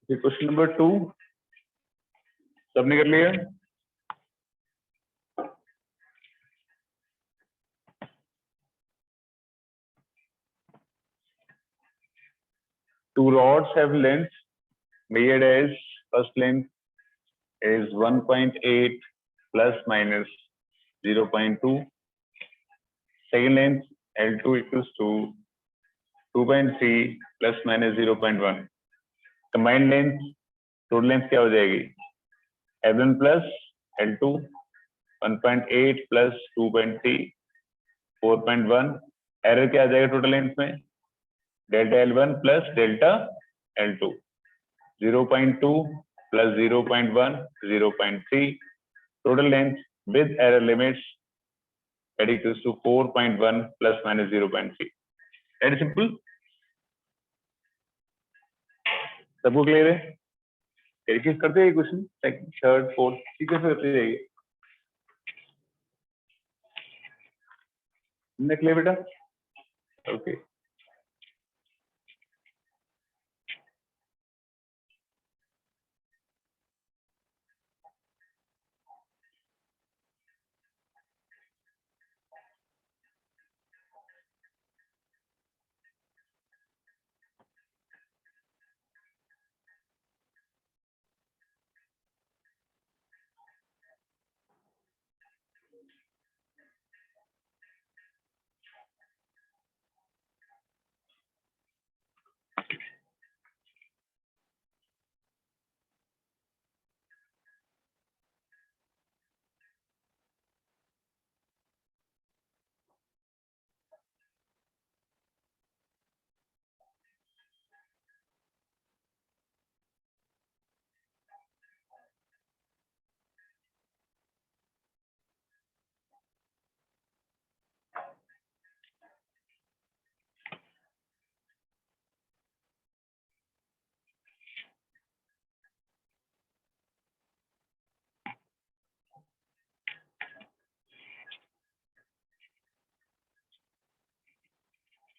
Question number 2 सबने कर लिया? Two rods have length measured as first length is 1.8 plus minus 0.2. Second length L2 equals to 2.3 plus minus 0.1. Combined length, total length क्या हो जाएगी? L1 plus L2 1.8 plus 2.3 4.1. Error क्या आ जाएगा total length में? Delta L1 plus delta L2 0.2 plus 0.1 0.3. Total length with error limits that equals to 4.1 plus minus 0.3. Very simple. सबको clear है? एक एक करते हैं क्वेश्चन, सेकंड थर्ड फोर्थ ठीक है करते जाइए। क्लियर बेटा? ओके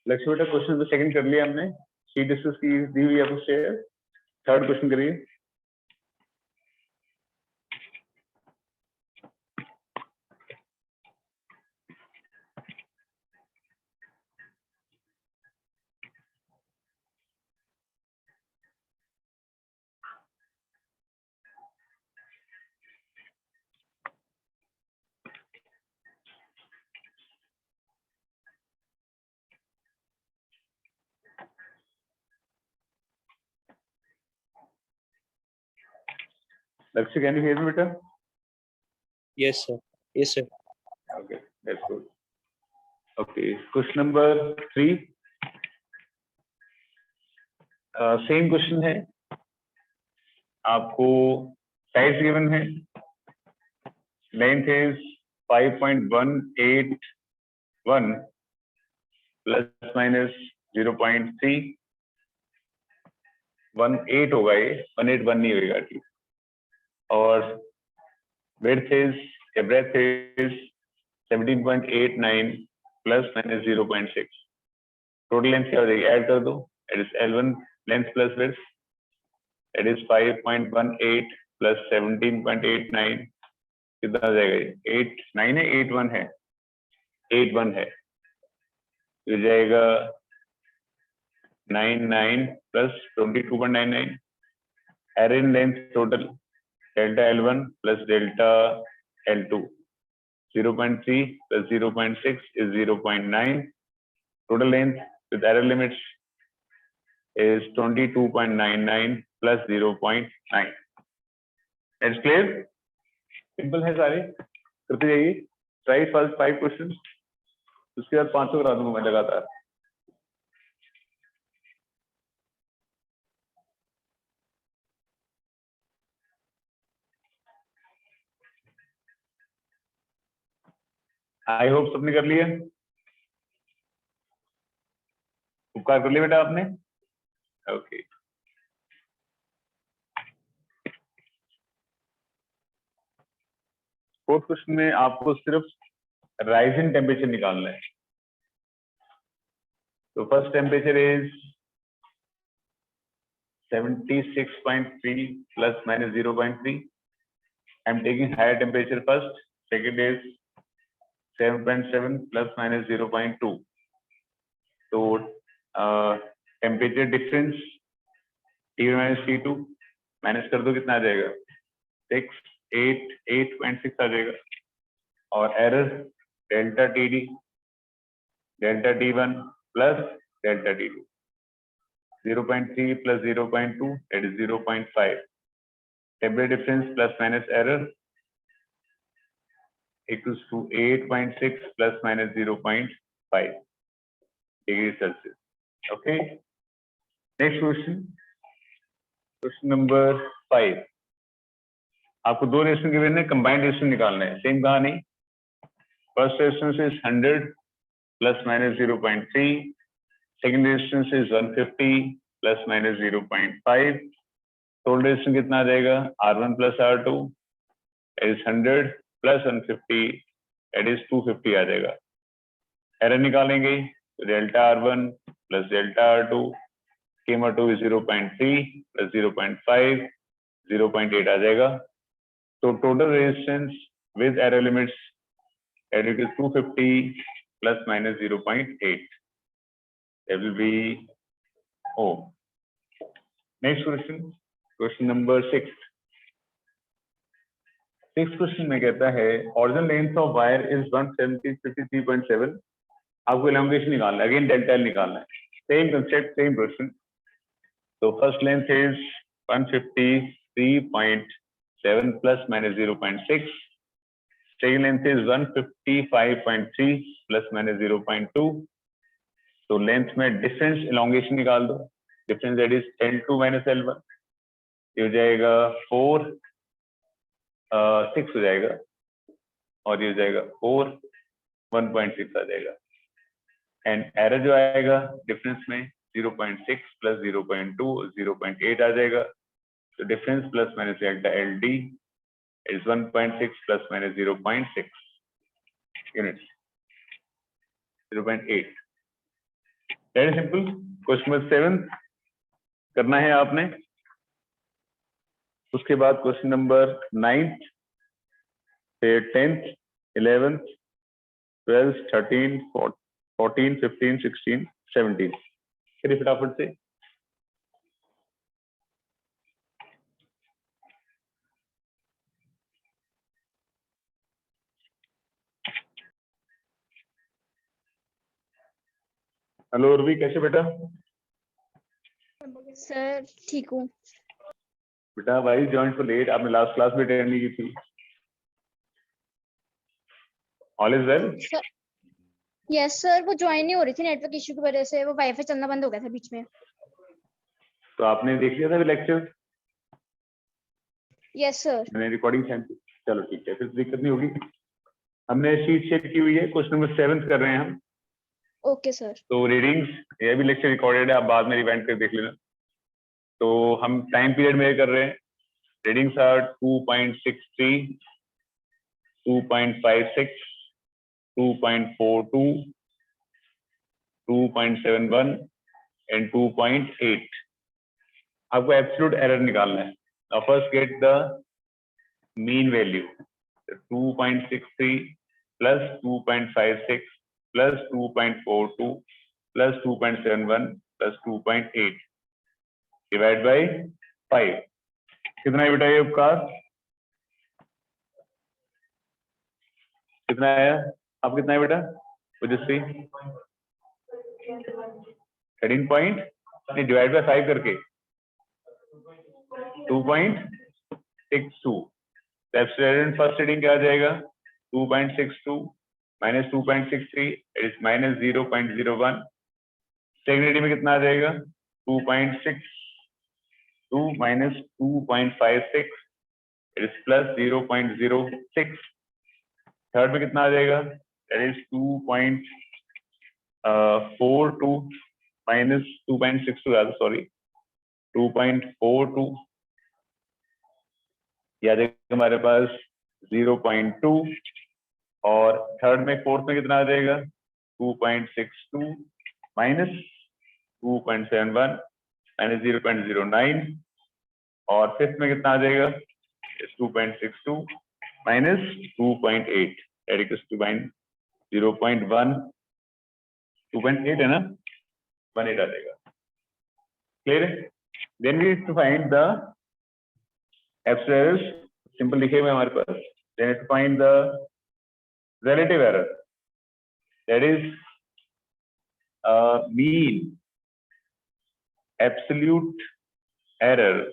लक्ष्य बेटा क्वेश्चन नंबर सेकंड कर लिया हमने, शीट डिस्कस की दी हुई आपको शेयर। थर्ड क्वेश्चन करिए। लक्ष्य कैन यू हियर मी बेटा? Yes, sir. Yes, sir. Okay, that's good. Okay, question number 3. Same question है, आपको साइज गिवन है, लेंथ इज 5.181 प्लस माइनस 0.3 18 होगा, ये 181 नहीं होगा ठीक। और width is breadth is 17.89 plus minus 0.6. Total length क्या हो जाएगी? ऐड कर दो, it is L1 length plus width, it is 5.18 plus 17.89 कितना हो जाएगा? 89 है 81 है 81 है, तो जाएगा 99 plus 22.99. Error in length total delta L1 plus delta L2 0.3 plus 0.6 is 0.9. Total length with error limits is 22.99 plus 0.9. It's clear? Simple है सारे, करते जाइए। Try first 5 questions, उसके बाद 500 करा दूंगा मैं लगातार। आई होप सबने कर लिया। उपकार कर लिया बेटा आपने? ओके फोर्थ क्वेश्चन में आपको सिर्फ राइजिंग टेम्परेचर निकालना है। तो first temperature is 76.3 plus minus 0.3. I'm taking higher temperature first. Second is 7.7 plus minus 0.2. So temperature difference T1 minus T2 minus कर दो, कितना आ जाएगा? 8.6 आ जाएगा. और error delta TD, delta T1 plus delta T2. 0.3 plus 0.2, that is 0.5. Temperature difference plus minus error equals to 8.6 plus minus 0.5 degrees Celsius. Okay. Next question. Question number 5. आपको दो resistance given है, combined resistance निकालना है. Same कहानी. First resistance is 100 plus minus 0.3. Second resistance is 150 plus minus 0.5. Total resistance कितना आ जाएगा? R1 plus R2 that is 100 plus 150 that is 250 आ जाएगा. Error निकालेंगे तो delta R1 plus delta R2 K2 is 0.3 plus 0.5 0.8 आ जाएगा. तो total resistance with error limits that it is 250 plus minus 0.8. That will be O. Next question, question number 6. Sixth question में कहता है original length of wire is 153.7. आपको elongation निकालना है, again delta L निकालना है. Same concept, same question. So first length is 153.7 plus minus 0.6. Second length is 155.3 plus minus 0.2. तो length में डिफरेंस elongation निकाल दो. Difference that is L2 minus L1. ये हो जाएगा 4 6 हो जाएगा और ये हो जाएगा 4 1.6 आ जाएगा. एंड एरर जो आएगा डिफरेंस में 0.6 प्लस 0.2 0.8 आ जाएगा. तो difference plus minus delta LD is 1.6 plus minus 0.6 units. 0.8. Very simple. Question number 7 करना है आपने. उसके बाद क्वेश्चन नंबर 9th, फिर 10th, 11th, 12th, 13th, 14th, 15th, 16th, 17th. चलिए फटाफट से. हेलो उर्वी, कैसे बेटा? सर ठीक हूँ. बेटा भाई जॉइन फॉर लेट, आपने लास्ट क्लास में अटेंड नहीं की थी. All is well? Yes sir, वो ज्वाइन नहीं हो रही थी नेटवर्क इशू की वजह से. वो वाईफाई चलना बंद हो गया था बीच में. तो आपने देख लिया था लेक्चर? Yes sir. मैंने रिकॉर्डिंग सेंड की. चलो ठीक है, फिर दिक्कत नहीं होगी. हमने शीट शेयर की हुई है. क्वेश्चन नंबर 7 कर रहे हैं हम. Okay sir. तो रीडिंग्स, ये भी लेक्चर रिकॉर्डेड है, आप बाद में रिवाइंड कर देख लेना. तो हम टाइम पीरियड में कर रहे हैं. Readings are 2.63, 2.56, 2.42, 2.71 and 2.8. आपको एब्सोल्यूट एरर निकालना है. Now first get the mean value. 2.63 plus 2.56 plus 2.42 plus 2.71 plus 2.8 divide by 5. कितना है बेटा ये उपकार? कितना आया? अब कितना है बेटा ओजस्वी? 13 पॉइंट डिवाइड बाय 5 करके 2.62. फर्स्ट रीडिंग क्या आ जाएगा? 2.62 minus 2.63 is minus 0.01. Second reading में कितना आ जाएगा? 2.62 माइनस 2.56 इज प्लस 0.06. थर्ड में कितना आ जाएगा? That is 2.42 minus 2.62, sorry 2.42. या देखिए हमारे पास 0.2. और थर्ड में फोर्थ में कितना आ जाएगा? 2.62 माइनस 2.71 माइनस 0.09 और फिफ्थ में कितना आ जाएगा 2.62 माइनस 2.8 दैट इक्वल्स टू 0.1 2.8 है ना 1.8 आ जाएगा क्लियर है then we need to find the absolute errors simple लिखे हुए हमारे पास then to find the relative error that is mean absolute error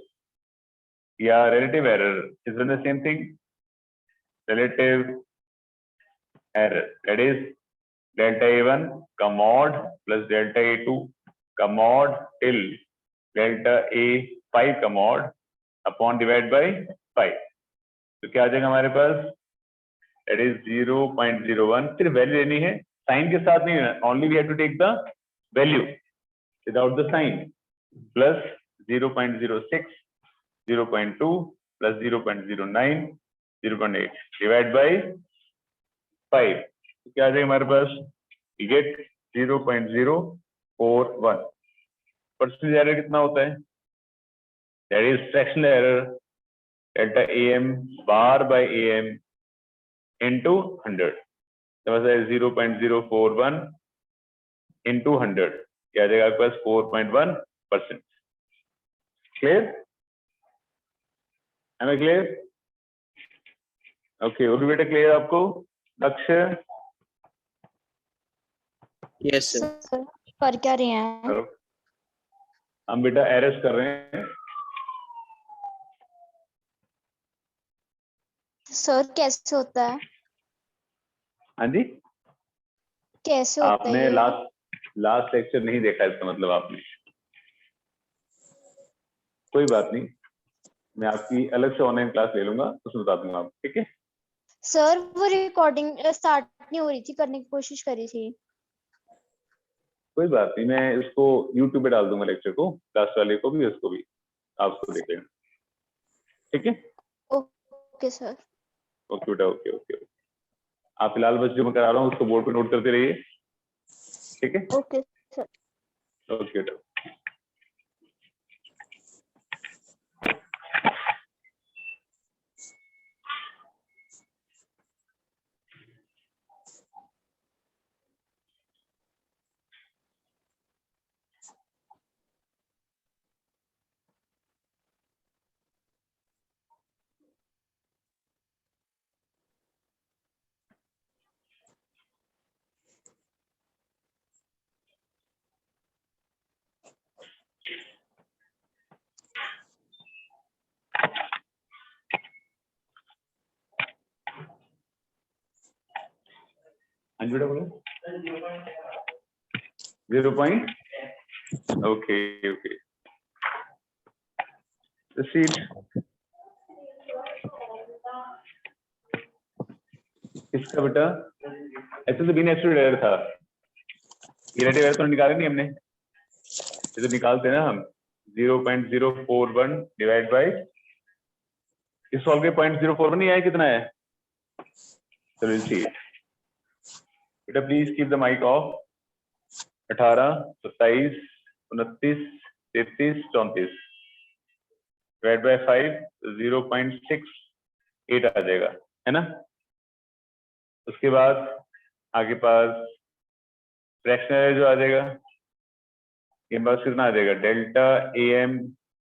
या relative error is the same thing relative error that is delta a1 का mod plus delta a2 का mod till delta a5 का mod upon divide by 5 तो क्या आ जाएगा हमारे पास that is 0.01 सिर्फ वैल्यू लेनी है साइन के साथ नहीं है only we have to take the value without the sign plus 0.06 0.2 plus 0.09 0.8 divide by 5 तो क्या आ जाएगा हमारे पास you get 0.041 परसेंटेज एरर कितना होता है that is fractional error delta am bar by am into 100 तो मतलब 0.041 into 100 क्या आ जाएगा आपके पास 4.1% क्लियर है मैं क्लियर ओके और बेटा क्लियर आपको लक्ष्य Yes, sir. सर कर क्या रहे हैं हम बेटा एरर्स कर रहे हैं सर कैसे होता है हाँ जी कैसे होता है आपने ये लास्ट लेक्चर नहीं देखा इसका मतलब आपने कोई बात नहीं मैं आपकी अलग से ऑनलाइन क्लास ले लूंगा उसमें बता दूंगा आपको ठीक है सर वो रिकॉर्डिंग स्टार्ट नहीं हो रही थी करने की कोशिश करी थी कोई बात नहीं मैं इसको यूट्यूब पे डाल दूंगा लेक्चर को क्लास वाले को भी उसको भी आप उसको देख लेना ठीक है ओके सर ओके बेटा ओके ओके आप फिलहाल बस जो मैं करा रहा हूँ उसको बोर्ड पे नोट करते रहिए ठीक है ओके सर ओके बेटा हाँ जी बेटा बोलो 0 पॉइंट ओके ओके सीट किसका बेटा ऐसे तो बिना एब्सोल्यूट एरर था रिलेटिव एरर तो निकाले नहीं हमने ये तो निकालते हैं ना हम 0.041 डिवाइड बाय इस सॉल्व के 0.041 नहीं आया कितना है चलो सी बेटा please keep the mic off 18 27 29 33 34 divide by 5 0.68 आ जाएगा है ना उसके बाद आगे पास फ्रैक्शनल जो आ जाएगा ये पास कितना आ जाएगा डेल्टा ए एम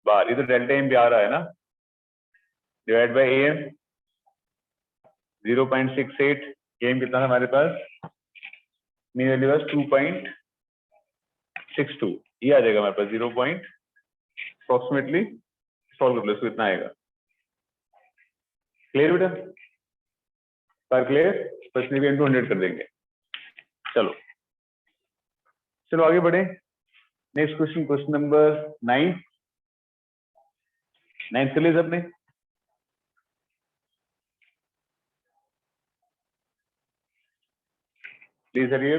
बार ये तो डेल्टा एम भी आ रहा है ना divide by a m 0.68 m कितना है हमारे पास मेरी वैल्यू बस 2.62 ये आ जाएगा हमारे पास 0 पॉइंट अप्रोक्सीमेटली सॉल्व कर लो इसको इतना आएगा क्लियर बेटा पर क्लियर प्रश्न भी इंटू 100 कर देंगे चलो चलो आगे बढ़े नेक्स्ट क्वेश्चन क्वेश्चन नंबर 9 कर लिए सबने please hurry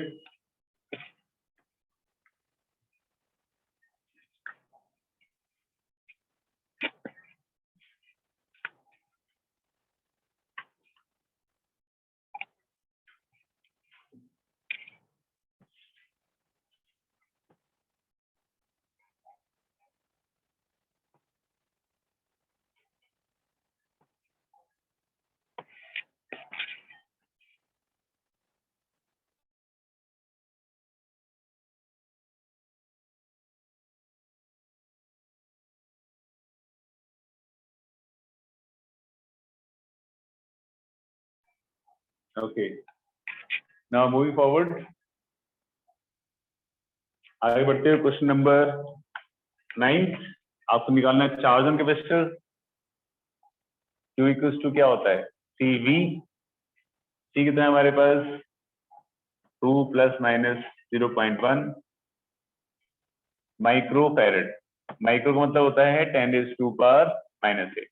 okay, now moving forward, आगे बढ़ते हुए क्वेश्चन नंबर 9। आपको निकालना है charge on capacitor. Q equals to क्या होता है, CV। C कितना है हमारे पास, 2 + -0.1 माइक्रो फैरेड। माइक्रो का मतलब होता है 10⁻⁻⁸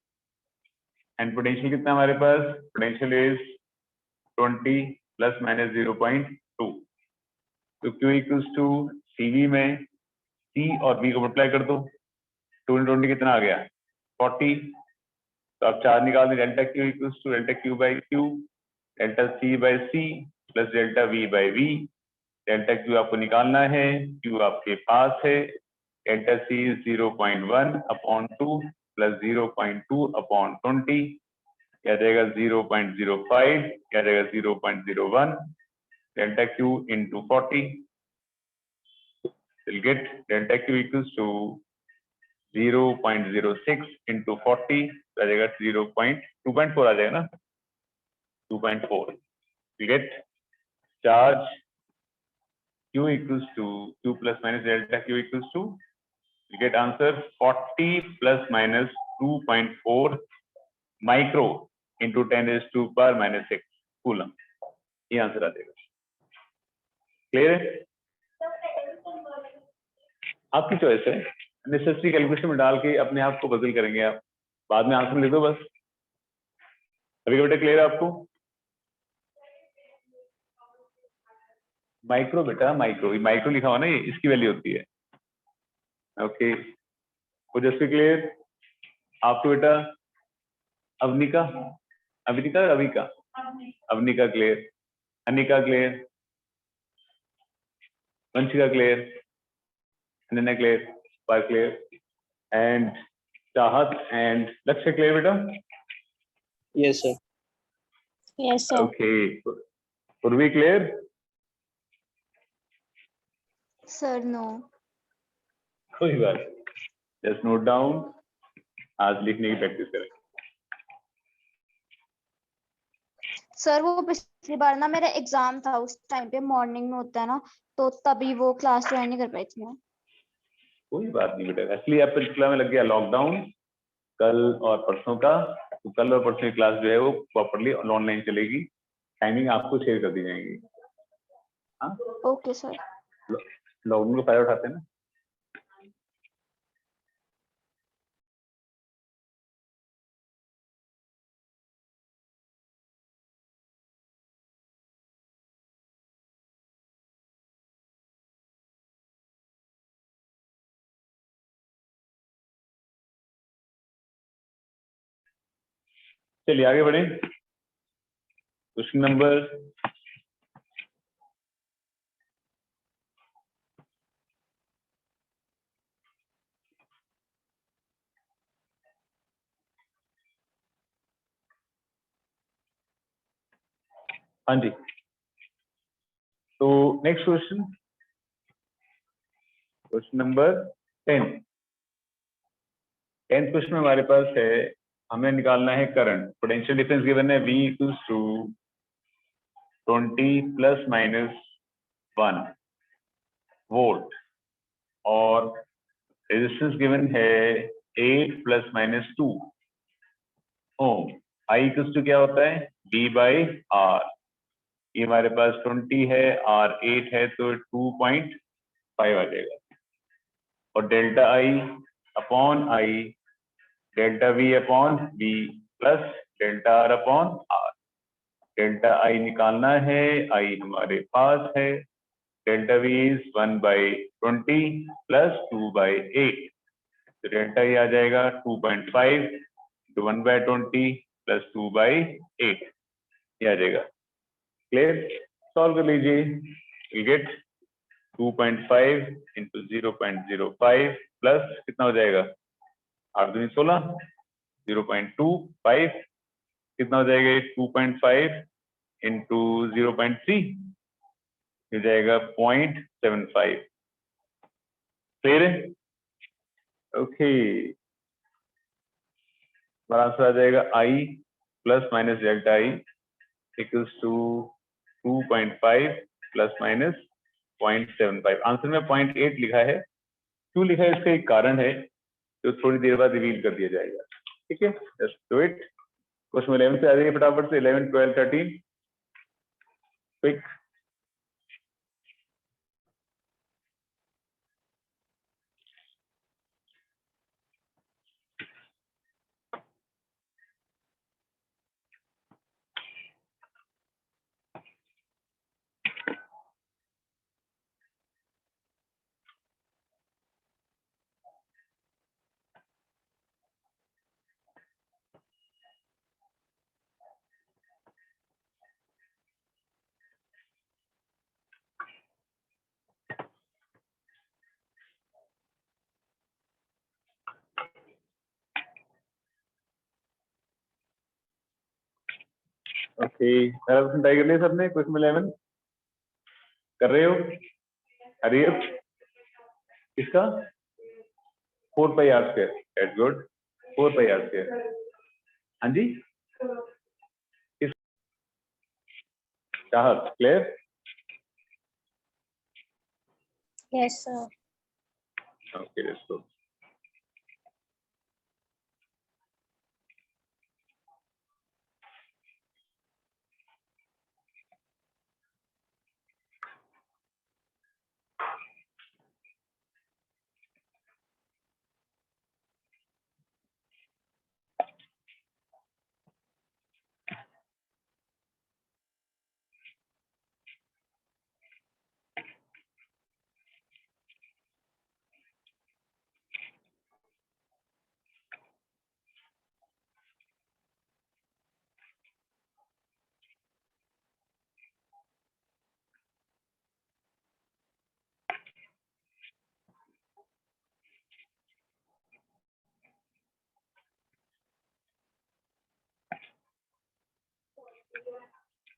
एंड पोटेंशियल कितना हमारे पास, पोटेंशियल इज 20 ± 0.2। तो Q इक्वल्स टू CV में C और B को मल्टीप्लाई कर दो, 2 × 20 कितना आ गया 40। तो आप चार्ज निकाल दें, delta Q equals to delta Q/Q delta C/C प्लस डेल्टा V/V। डेल्टा Q आपको निकालना है, Q आपके पास है, डेल्टा C 0.1/2 प्लस 0.2/20, क्या जाएगा 0.05, क्या जाएगा 0.01, delta Q into 40 will get delta Q equals to 0.06 into 40, आ जाएगा 2.4 आ जाएगा ना, 2.4। we get charge Q equals to Q plus minus delta Q equals to, we get answer 40 ± 2.4 micro into 10⁻⁻⁶ coulomb. ये answer आ जाएगा। क्लियर है? आपकी choice है, necessary calculation में डाल के अपने आप को बदल करेंगे आप, बाद में आंसर लिख दो बस। अभी बेटा क्लियर है आपको? माइक्रो बेटा, माइक्रो लिखा हुआ ना, ये इसकी वैल्यू होती है। ओके, ओजस्वी क्लियर? आपको बेटा Avanika, Ravika, Avanika clear, Anika clear, Vanshika clear, Ananya clear, पार clear, and Chahat and Lakshya clear बेटा? Yes, sir. Yes, sir. Okay, Purvi clear? Sir, no. कोई बात नहीं, जस्ट नोट डाउन, आज लिखने की प्रैक्टिस करें। सर वो पिछली बार ना मेरा एग्जाम था, उस टाइम पे मॉर्निंग में होता है ना, तो तभी वो क्लास ज्वाइन नहीं कर पाई थी मैं। कोई बात नहीं बेटा, एक्चुअली आप पिछला में लग गया लॉकडाउन कल और परसों का, तो कल और परसों की क्लास जो है वो प्रॉपरली ऑनलाइन चलेगी, टाइमिंग आपको शेयर कर दी जाएंगी। हाँ, ओके सर। लॉकडाउन का फायदा उठाते हैं ना। चलिए आगे बढ़े, क्वेश्चन नंबर हाँ जी, तो next question, question number 10। 10th question में हमारे पास है, हमें निकालना है करंट। पोटेंशियल डिफरेंस गिवन है V इक्वल्स टू 20 ± 1 वोल्ट और रेजिस्टेंस गिवन है 8 ± 2 ओम। I इक्वल्स टू क्या होता है, V/R। ये हमारे पास 20 है, R 8 है, तो 2.5 आ जाएगा। और delta I upon I, delta V upon V plus delta R upon R। Delta I निकालना है, I हमारे पास है, डेल्टा V इज 1/20 प्लस 2/8, तो डेल्टा I आ जाएगा 2.5 तो 1/20 प्लस 2/8 ये आ जाएगा। क्लियर? सॉल्व कर लीजिए, यू गेट 2.5 इंटू 0.05 प्लस कितना हो जाएगा 8 दूनी 16, 0.25 कितना हो जाएगा 2.5 इंटू 0.3 हो जाएगा 0.75। क्लियर है? ओके, आंसर आ जाएगा I plus minus delta I equals to 2.5 plus minus 0.75। Answer में 0.8 लिखा है। क्यों लिखा है इसका एक कारण है जो थोड़ी देर बाद रिवील कर दिया जाएगा। ठीक है, जस्ट डू इट। क्वेश्चन 11 से आ जाइए फटाफट से। 11, 12, 13 क्विक। ओके, पहला क्वेश्चन ट्राई कर लिया सबने। क्वेश्चन 11 कर रहे हो? अरे इसका 4πr²। That's good. 4πr²। हाँ जी, इस Chahat clear? Yes, sir. Okay, let's go.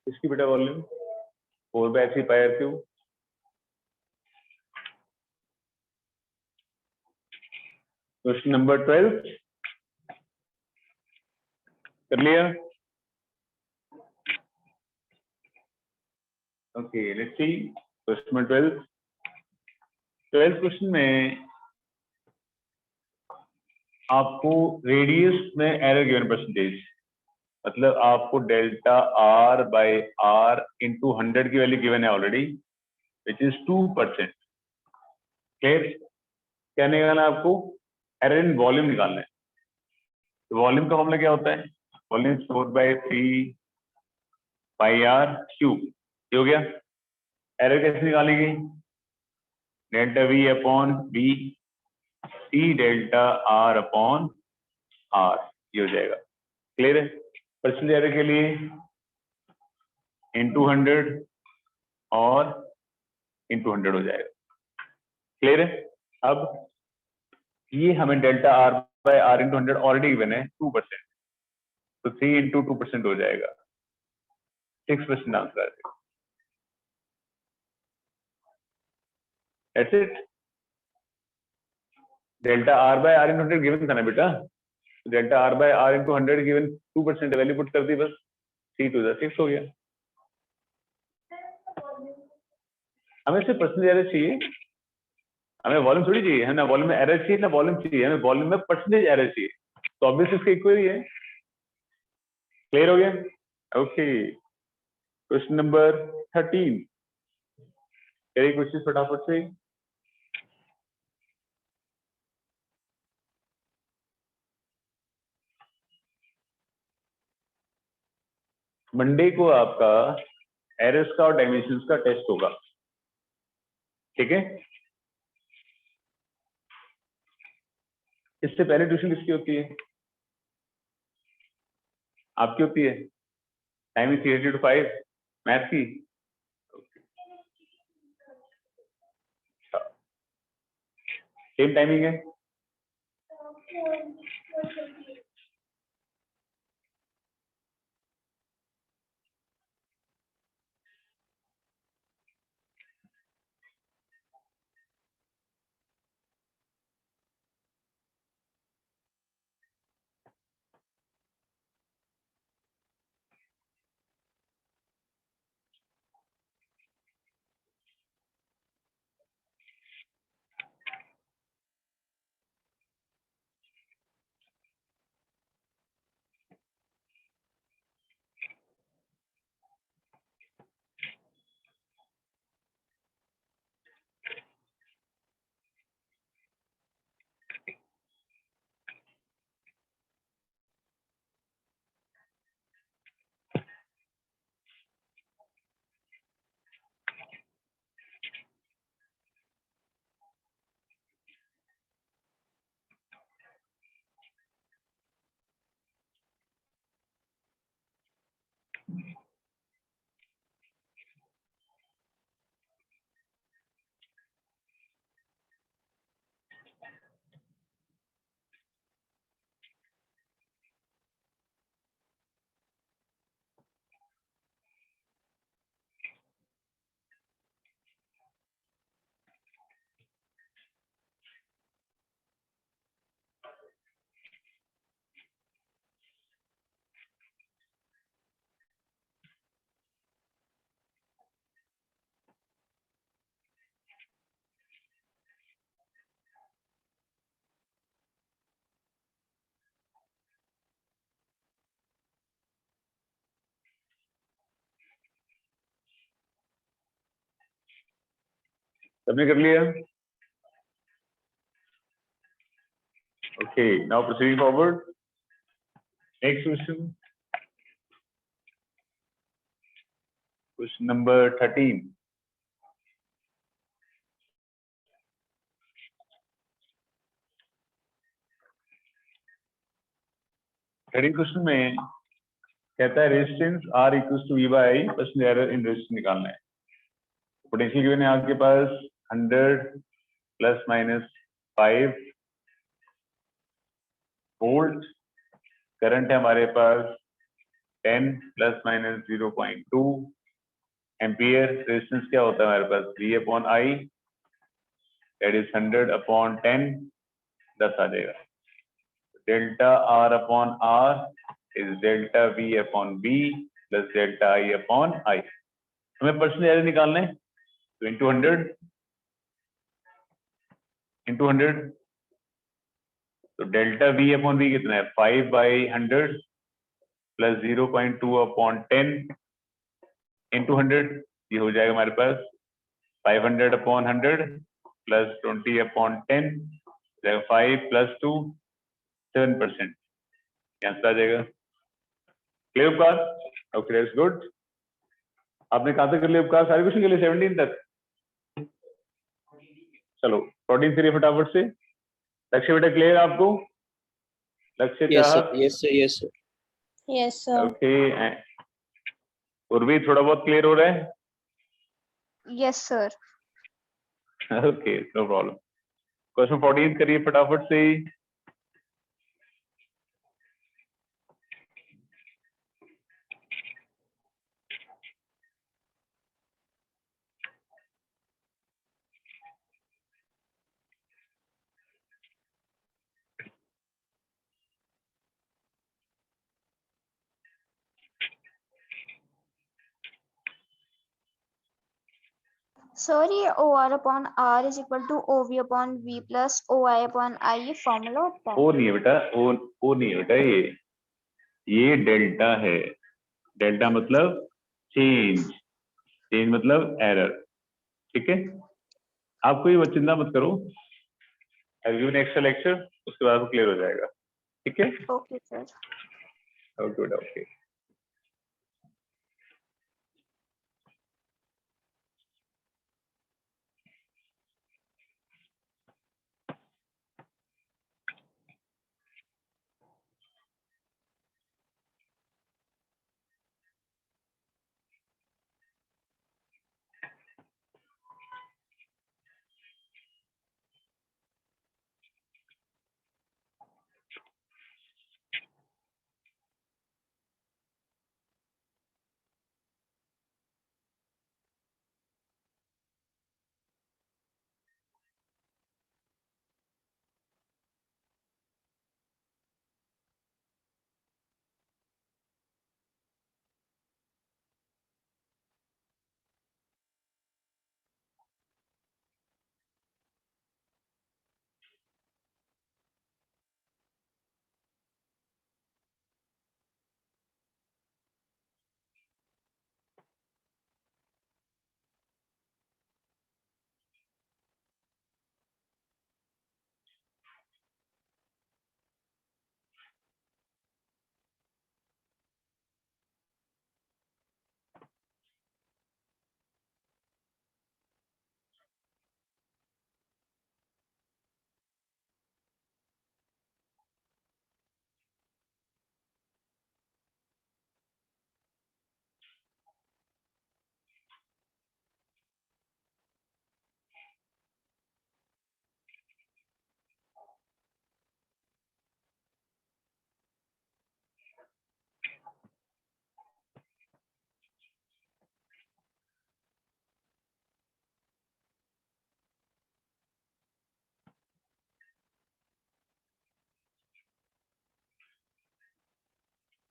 इसकी बेटा वॉल्यूम 4/3πr²। क्वेश्चन नंबर 12 कर लिया? Okay, let's see question number 12 question में आपको रेडियस में एरर गिवन परसेंटेज, मतलब आपको delta r by r into 100 की वैल्यू गिवन है ऑलरेडी, विच इज 2%। क्लियर? क्या निकालना है आपको? एरर इन वॉल्यूम निकालना है। तो वॉल्यूम का फॉर्मूला क्या होता है? Volume 4/3πr³। ये हो गया। एरर कैसे निकालेंगे? Delta v upon b c delta r upon r, ये हो जाएगा। क्लियर है? परसेंटेज एरर के लिए इंटू 100 और इंटू 100 हो जाएगा। क्लियर है? अब ये हमें delta r by r into 100 already given है 2%, तो 3 इंटू 2% हो जाएगा 6% आंसर आएगा। That's it। Delta r by r into 100 given था ना बेटा, delta r by r into 100 given 2% value put कर दी, बस 3 to 6 हो गया। हमें सिर्फ परसेंटेज एरर चाहिए, हमें वॉल्यूम थोड़ी चाहिए है ना। वॉल्यूम में एरर चाहिए ना वॉल्यूम चाहिए, हमें वॉल्यूम में परसेंटेज एरर चाहिए। तो ऑब्वियसली इसका इक्वल ही है। क्लियर हो गया? ओके, क्वेश्चन नंबर 13 करिए क्वेश्चन फटाफट से। मंडे को आपका एरर्स का और डायमेंशंस का टेस्ट होगा, ठीक है? इससे पहले ट्यूशन किसकी होती है? आपकी होती है। टाइमिंग 3:30 to 5 मैथ की। सेम टाइमिंग है। सबने कर लिया? Okay, now proceeding forward. Next question. Question number 13. Thirteen question में कहता है resistance R equals to V by I, personal error in resistance निकालना है। पोटेंशियल गिवन है आपके पास 100 प्लस माइनस 5 वोल्ट, करंट है हमारे पास 10 प्लस माइनस 0.2 एम्पियर। रेजिस्टेंस क्या होता है हमारे पास V upon I, that is 100 upon 10, 10 आ जाएगा। Delta R upon R is delta V upon B plus delta I upon I। हमें पर्सनल एरर निकालना है, तो इंटू 100 तो डेल्टा V अपॉन B कितना है 5 बाई 100 प्लस 0.2 अपॉन 10 इंटू 100, ये हो जाएगा हमारे पास 500 upon 100 plus 20 upon 10, 5 plus 2 7%, answer आ जाएगा। क्लियर उपकार? Okay that's good. आपने कहां तक कर लिया उपकार? सारे क्वेश्चन के लिए 17 तक। चलो 14 करिए फटाफट से। लक्ष्य बेटा क्लियर आपको? लक्ष्य Yes, sir. चाहत? Yes, sir. Yes, sir. Yes, sir. Okay, Urvi थोड़ा बहुत क्लियर हो रहा है? Yes, sir. Okay no problem. Question 14 करिए फटाफट से। Sir, ये OR upon R is equal to OV upon V plus OI upon I ये फॉर्मूला होता है? ओ नहीं है बेटा, ओ नहीं है बेटा, ये डेल्टा है। डेल्टा मतलब चेंज, चेंज मतलब एरर। ठीक है, आप कोई चिंता मत करो, एक्स्ट्रा लेक्चर, उसके बाद क्लियर हो जाएगा। ठीक है, ओके सर। ओके बेटा, ओके।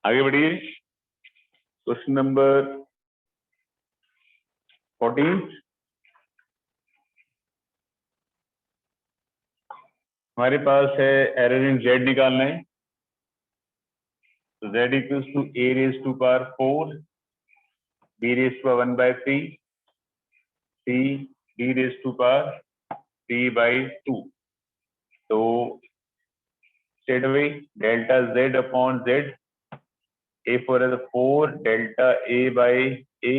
आगे बढ़िए, क्वेश्चन नंबर 14। हमारे पास है एरर इन जेड निकालना है। तो z equals to a raise to power 4, b raise to power 1/3, c d raise to power 3/2। तो straight away delta z upon z, a for is 4 delta a by a,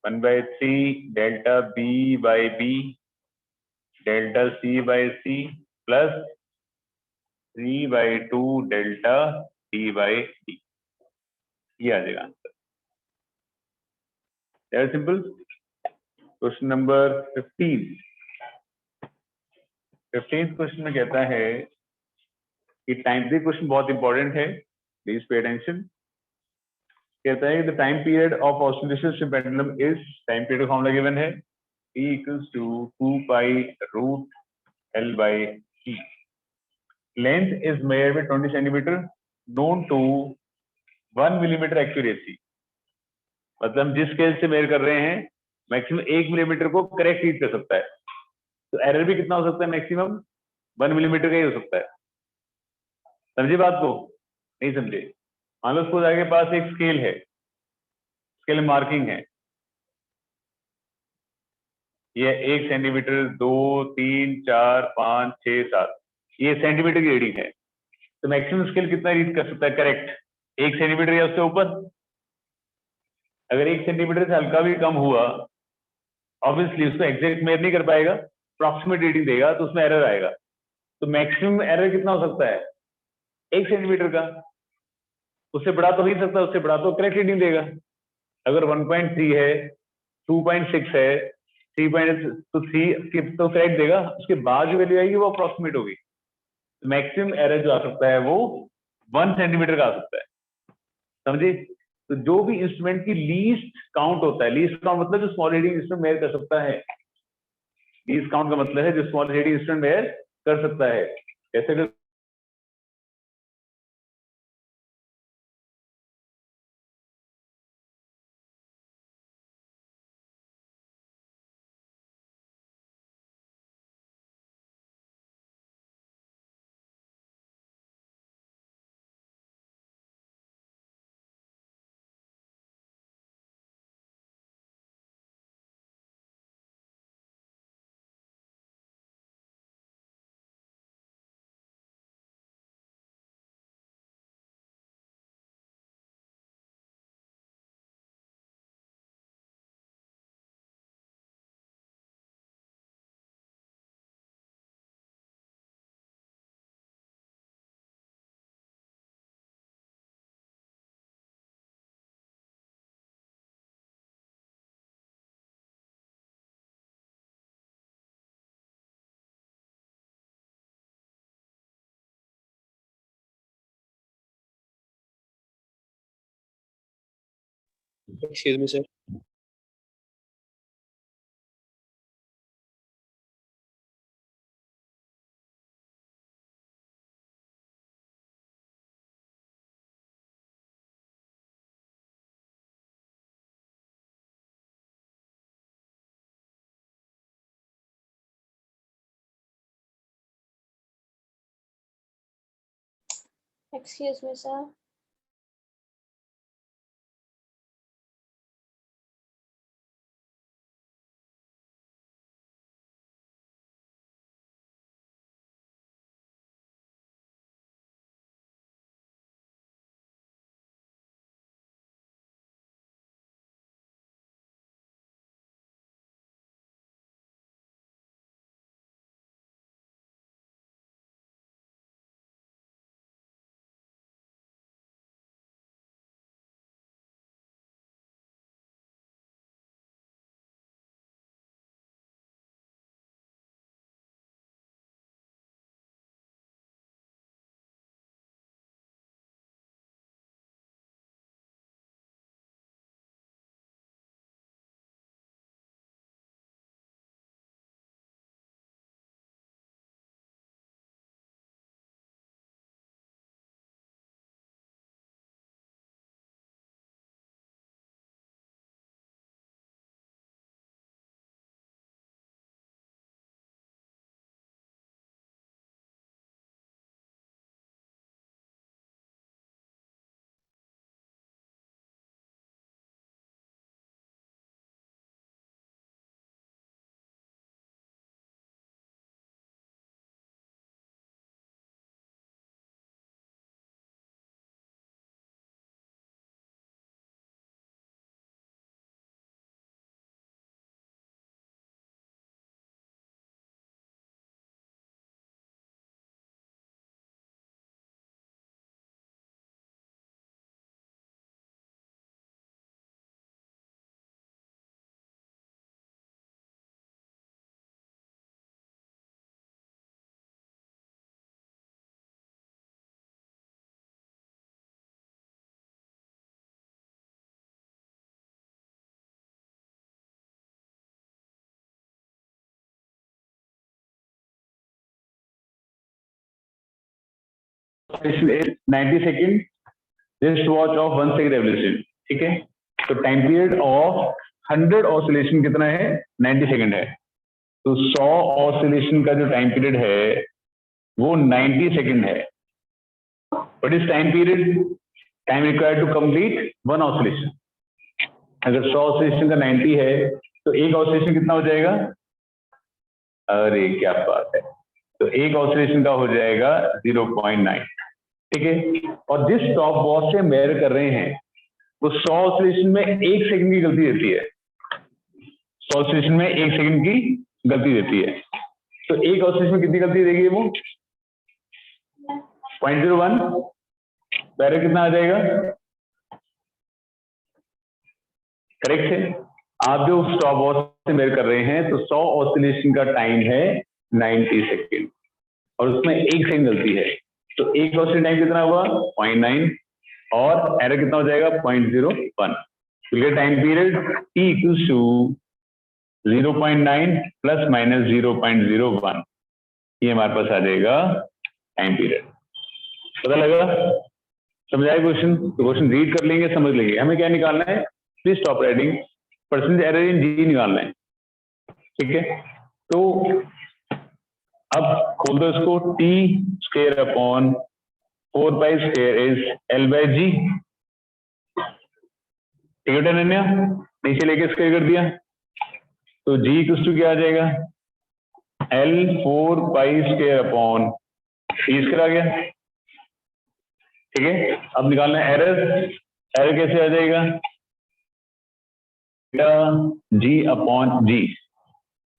1/3 delta b by b, delta c by c plus 3/2 delta d by d। ये आ जाएगा answer. Very simple. Question number 15 question में कहता है कि time, ये question बहुत important है, please pay attention. कहता है the time period of oscillation pendulum is, time period का फॉर्मूला गिवन है T equals to 2 pi root L by E. Length is measured with 20 centimeter, known to 1 millimeter accuracy। मतलब हम जिस scale से major कर रहे हैं मैक्सिमम 1 मिलीमीटर को करेक्ट रीड कर सकता है। तो एरर भी कितना हो सकता है? मैक्सिमम 1 मिलीमीटर का ही हो सकता है। समझे बात को? नहीं समझे? मान लो उसको आगे पास एक स्केल है, स्केल मार्किंग है, ये 1 सेंटीमीटर, 2, 3, 4, 5, 6, 7, ये सेंटीमीटर की रीडिंग है। तो मैक्सिमम स्केल कितना रीड कर सकता है करेक्ट? 1 सेंटीमीटर या उससे ऊपर। अगर 1 सेंटीमीटर से हल्का भी कम हुआ, ऑब्वियसली उसको एग्जैक्ट मेजर नहीं कर पाएगा, अप्रॉक्सीमेट रीडिंग देगा, तो उसमें एरर आएगा। तो मैक्सिमम एरर कितना हो सकता है? 1 सेंटीमीटर का। उससे बड़ा तो नहीं सकता, उससे बड़ा तो करेक्ट रीडिंग देगा। अगर 1.3 है, 2.6 है, 3. तो 3 तो करेक्ट देगा, उसके बाद जो वैल्यू आएगी वो अप्रॉक्सीमेट होगी। मैक्सिमम एरर जो आ सकता है वो 1 सेंटीमीटर का आ सकता है। समझे? तो जो भी इंस्ट्रूमेंट की लीस्ट काउंट होता है, लीस्ट काउंट मतलब जो स्मॉल रीडिंग इंस्ट्रूमेंट मेजर कर सकता है, लीस्ट काउंट का मतलब है जो स्मॉल रीडिंग इंस्ट्रूमेंट मेजर कर सकता है। कैसे Excuse me, sir. Excuse me, sir. Oscillation is 90 second, wrist watch of 1 second revolution, ठीक है। तो टाइम पीरियड ऑफ 100 ऑसिलेशन कितना है? 90 सेकेंड है। तो 100 ऑसिलेशन का जो टाइम पीरियड है वो 90 सेकेंड है। What is time period? Time required to complete 1 oscillation. अगर 100 ऑसिलेशन का 90 है तो एक ऑसिलेशन कितना हो जाएगा? अरे क्या बात है, तो एक ऑसिलेशन का हो जाएगा 0.9, ठीक है। और जिस स्टॉप वॉच से मेजर कर रहे हैं वो 100 ऑसिलेशन में 1 सेकंड की गलती देती है। 100 ऑसिलेशन में 1 सेकंड की गलती देती है। तो एक ऑसिलेशन में कितनी गलती देगी वो? 0.01। बैरर कितना आ जाएगा? करेक्ट है। आप जो स्टॉप वॉच से मेजर कर रहे हैं तो 100 ऑसिलेशन का टाइम है 90 सेकेंड और उसमें 1 सेकंड गलती है। तो एक ऑसिलेशन टाइम कितना हुआ? 0.9 और एरर कितना हो जाएगा? 0.01। तो time period t equals to 0.9 plus minus 0.01, ये हमारे पास आ जाएगा टाइम पीरियड। पता लगा? समझाए क्वेश्चन? तो क्वेश्चन रीड कर लेंगे, समझ लेंगे। हमें क्या निकालना है? Please stop writing. Percentage error in g निकालना है, ठीक है। तो अब खोल दो इसको। T square upon 4 pi square is L by g, ठीक है अनन्या? नीचे लेके स्क्वायर कर दिया तो जी इक्वल्स टू क्या आ जाएगा? L 4 pi square upon T square आ गया, ठीक है। अब निकालना है एरर। एरर कैसे आ जाएगा? जी अपॉन जी,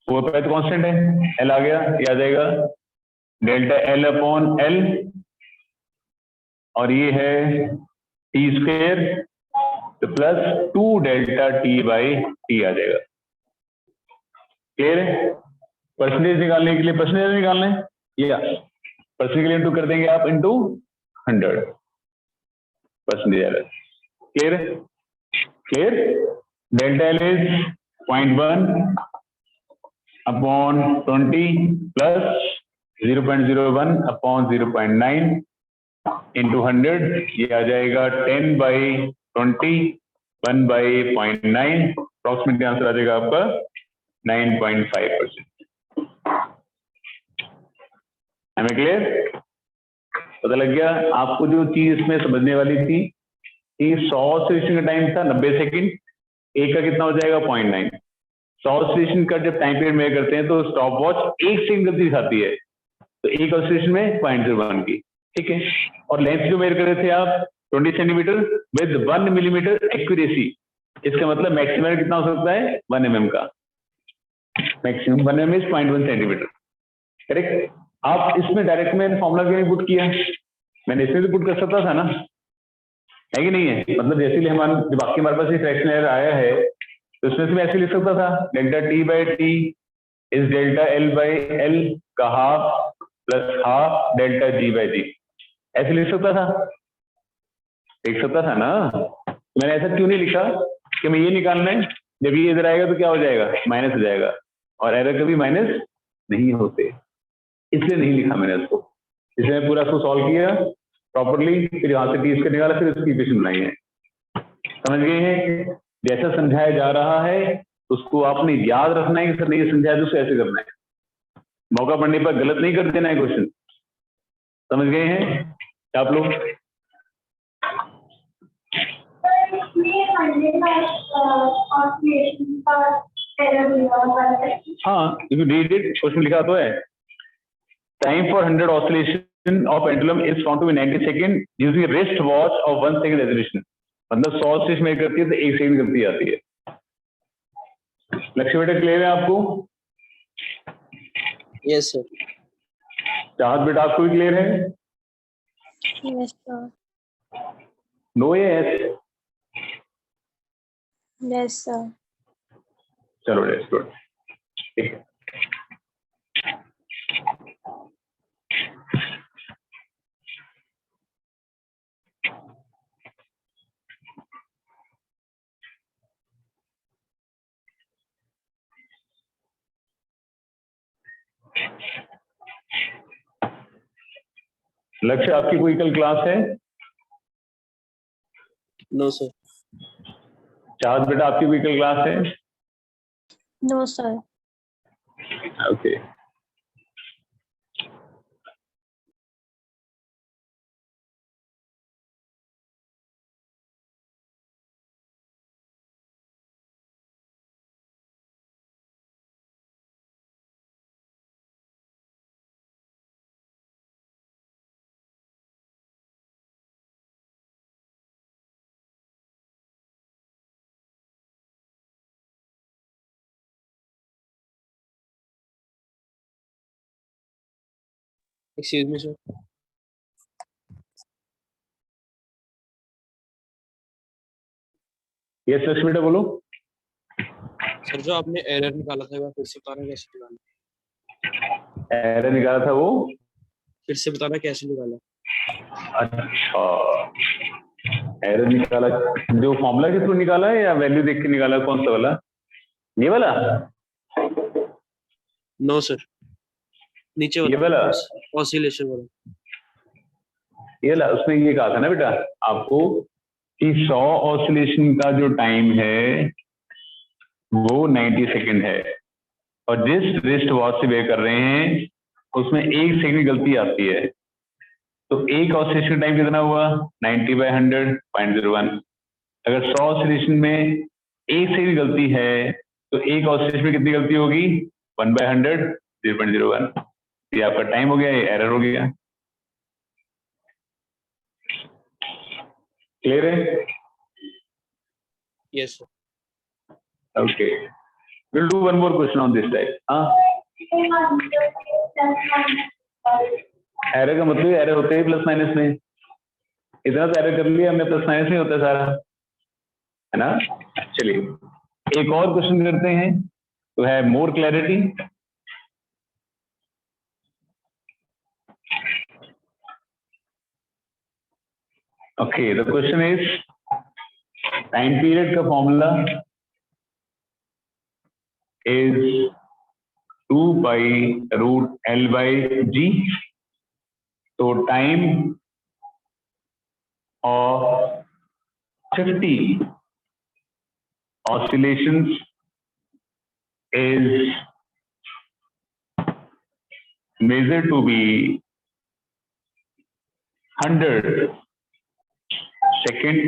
4 पाई तो कांस्टेंट है, एल आ गया, ये आ जाएगा डेल्टा एल अपॉन एल और ये है टी स्क्वायर तो plus 2 delta T by T आ जाएगा। क्लियर है? परसेंटेज निकालने के लिए परसेंटेज निकालना है या परसेंटेज के लिए इंटू कर देंगे आप इंटू 100 परसेंटेज एरर। क्लियर है? Clear? Delta L is 0.1 upon 20 plus 0.01 upon 0.9 into 100, ये आ जाएगा 10 बाई 20 1 बाई 0.9, अप्रोक्सीमेटली आंसर आ जाएगा आपका 9.5%। हमें क्लियर? पता लग गया आपको? जो चीज इसमें समझने वाली थी कि 100 ऑसिलेशन का टाइम था 90 सेकंड, एक का कितना हो जाएगा? 0.9। 100 ऑसिलेशन का जब टाइम पीरियड मेजर करते हैं तो स्टॉप वॉच 1 सेकंड गलती दिखाती है, तो एक ऑसिलेशन में 0.01 की, ठीक है। और लेंथ जो मेजर कर रहे थे आप 20 सेंटीमीटर विद 1 मिलीमीटर एक्यूरेसी, इसका मतलब मैक्सिमम कितना हो सकता है? 1 mm का। Maximum 1 mm is 0.1 centimetre, correct. आप इसमें डायरेक्ट मैंने फॉर्मूला क्यों नहीं पुट किया? मैंने इसमें भी पुट कर सकता था ना, है कि नहीं है? मतलब जैसे ही हमारे जब आपके हमारे पास फ्रैक्शन एरर आया है तो इसमें से मैं ऐसे लिख सकता था delta T by T is delta L by L का half plus half delta g by g, ऐसे लिख सकता था, लिख सकता था ना। तो मैंने ऐसा क्यों नहीं लिखा कि मैं ये निकालना है, जब ये इधर आएगा तो क्या हो जाएगा? माइनस हो जाएगा, और एरर कभी माइनस नहीं होते, इसलिए नहीं लिखा मैंने उसको। इसलिए मैं पूरा उसको सॉल्व किया प्रॉपरली, फिर यहाँ से टी स्क्वायर निकाला, फिर उसकी इक्वेशन बनाई है। समझ गए हैं? जैसा समझाया जा रहा है उसको आपने याद रखना है कि सर नहीं समझाया तो ऐसे करना है, मौका पड़ने पर गलत नहीं कर देना है क्वेश्चन। समझ गए हैं आप लोग? हाँ, क्वेश्चन लिखा तो है time for 100 oscillation of pendulum is found to be 90 second using wrist watch of 1 second resolution. मतलब 100 ऑसिलेशन में करती है तो 1 सेकंड गलती आती है। लक्ष्य बेटा क्लियर है आपको? Yes, sir. चाहत बेटा आपको भी क्लियर है? Yes, sir. नो या यस? Yes, sir. चलो लेट्स गुड, ठीक है। लक्ष्य आपकी कोई कल क्लास है? No sir. चाहत बेटा आपकी कोई कल क्लास है? No sir. Okay. Excuse me sir. Yes Lakshya बेटा बोलो। सर जो आपने एरर निकाला था, फिर से बताना कैसे निकाला? एरर निकाला था वो? फिर से बताना कैसे निकाला? अच्छा, एरर निकाला जो फॉर्मूला के थ्रू निकाला है या वैल्यू देख के निकाला? कौन सा वाला? ये वाला? नो सर, नीचे ये वाला? ऑसिलेशन वाला। ये वाला उसने ये कहा था ना बेटा आपको कि 100 ऑसिलेशन का जो टाइम है वो 90 सेकंड है, और जिस रिस्ट वॉच से वे कर रहे हैं उसमें 1 सेकंड की गलती आती है, तो एक ऑसिलेशन टाइम कितना हुआ? 90/100 0.01। अगर 100 ऑसिलेशन में 1 सेकंड की गलती है तो एक ऑसिलेशन में कितनी गलती होगी? 1/100 0.01। ये आपका टाइम हो गया, ये एरर हो गया। क्लियर है? Yes sir. Okay, we'll do one more question on this type. हाँ, एरर का मतलब एरर होते ही प्लस माइनस में। इतना तो एरर कर लिया हमने, प्लस माइनस में होता है सारा, है ना? चलिए एक और क्वेश्चन करते हैं तो है more clarity. Okay, the question is time period का फॉर्मूला is 2 pi√L/G. तो time of 50 oscillations is measured to be 100 second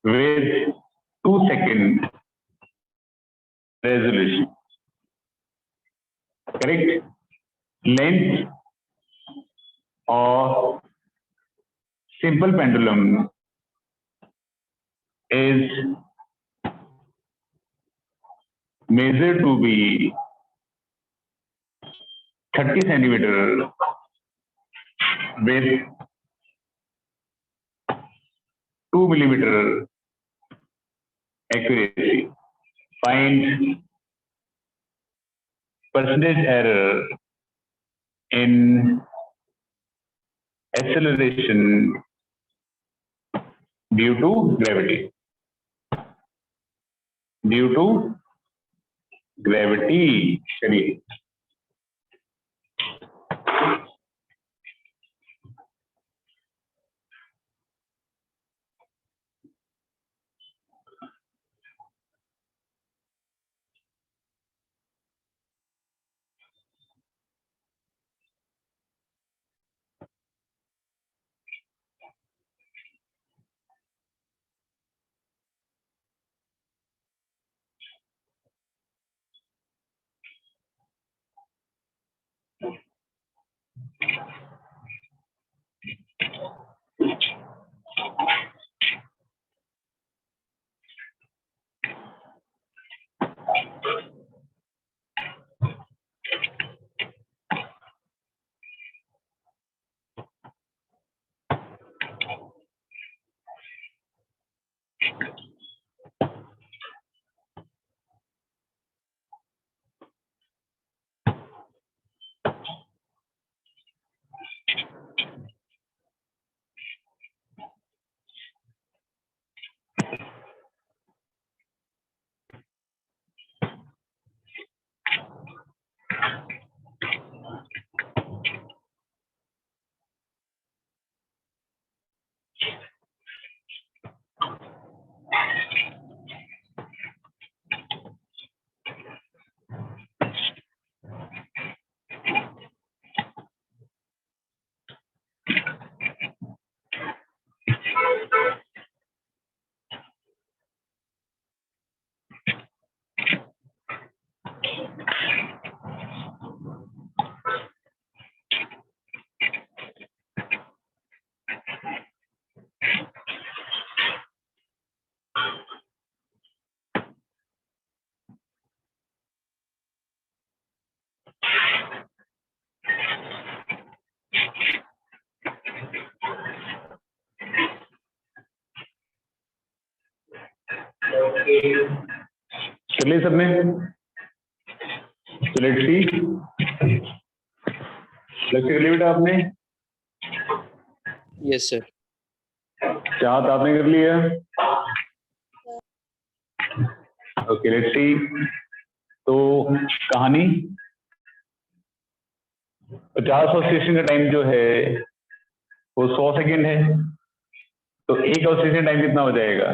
with 2-second resolution. Correct? Length of simple pendulum is measured to be 30 centimeter with 2 millimeter accuracy. Find percentage error in acceleration due to gravity. Due to gravity. चलिए चलिए सबने, तो let's see, लक्ष्य कर लिया बेटा आपने? Yes sir. चाहत आपने कर लिया? ओके लेट्स सी। तो कहानी 50 ऑसिलेशन का टाइम जो है वो 100 सेकेंड है, तो एक ऑसिलेशन टाइम कितना हो जाएगा?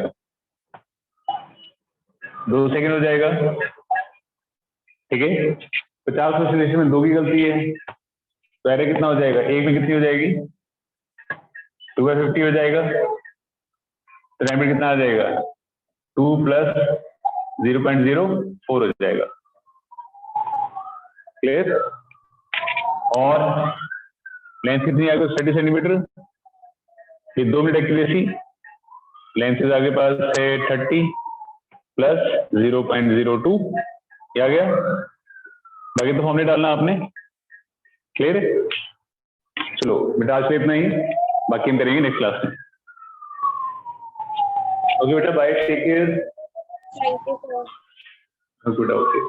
2 सेकेंड हो जाएगा, ठीक है। 50 ऑसिलेशन में 2 की गलती है, तो एरर कितना हो जाएगा? एक में कितनी हो जाएगी? 2/50 हो जाएगा, तो टाइम कितना आ जाएगा? 2 + 0.04 हो जाएगा। क्लियर? और लेंथ कितनी आ गई? 30 सेंटीमीटर। ये 2 मिनट एक्यूरेसी, लेंथ आगे पास है 30 + 0.02, क्या आ गया? बाकी तो फॉर्मूले डालना आपने। क्लियर है? चलो बेटा आज से इतना ही, बाकी हम करेंगे नेक्स्ट क्लास में। ओके बेटा, bye, take care. Thank you sir. बेटा ओके।